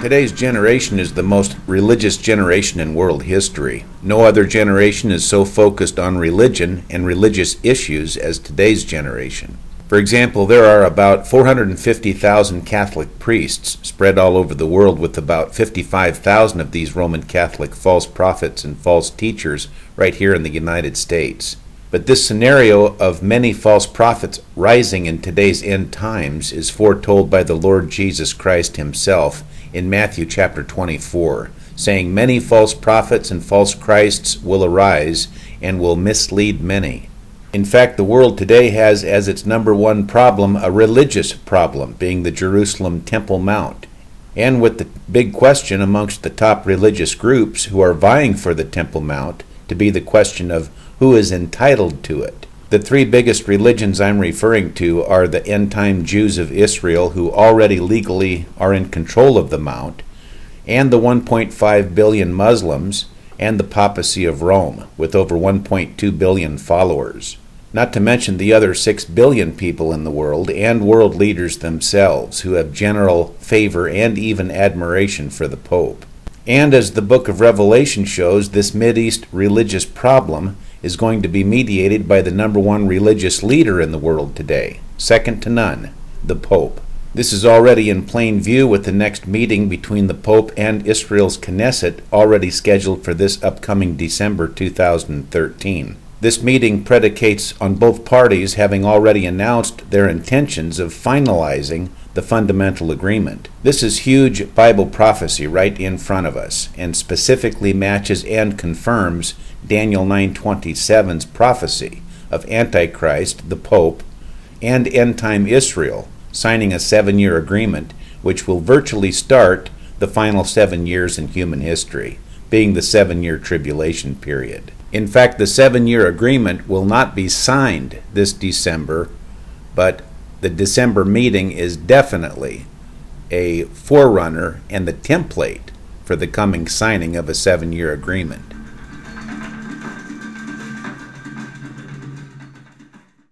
Today's generation is the most religious generation in world history. No other generation is so focused on religion and religious issues as today's generation. For example, there are about 450,000 Catholic priests spread all over the world, with about 55,000 of these Roman Catholic false prophets and false teachers right here in the United States. But this scenario of many false prophets rising in today's end times is foretold by the Lord Jesus Christ himself in Matthew chapter 24, saying, "Many false prophets and false Christs will arise and will mislead many." In fact, the world today has as its number one problem a religious problem, being the Jerusalem Temple Mount. And with the big question amongst the top religious groups who are vying for the Temple Mount to be the question of who is entitled to it. The three biggest religions I'm referring to are the end-time Jews of Israel, who already legally are in control of the Mount, and the 1.5 billion Muslims, and the Papacy of Rome, with over 1.2 billion followers. Not to mention the other 6 billion people in the world, and world leaders themselves, who have general favor and even admiration for the Pope. And as the book of Revelation shows, this Mideast religious problem is going to be mediated by the number one religious leader in the world today, second to none, the Pope. This is already in plain view with the next meeting between the Pope and Israel's Knesset already scheduled for this upcoming December 2013. This meeting predicates on both parties having already announced their intentions of finalizing the fundamental agreement. This is huge Bible prophecy right in front of us, and specifically matches and confirms Daniel 9:27's prophecy of Antichrist, the Pope, and end-time Israel signing a 7-year agreement which will virtually start the final 7 years in human history, being the 7-year tribulation period. In fact, the 7-year agreement will not be signed this December, but the December meeting is definitely a forerunner and the template for the coming signing of a 7-year agreement.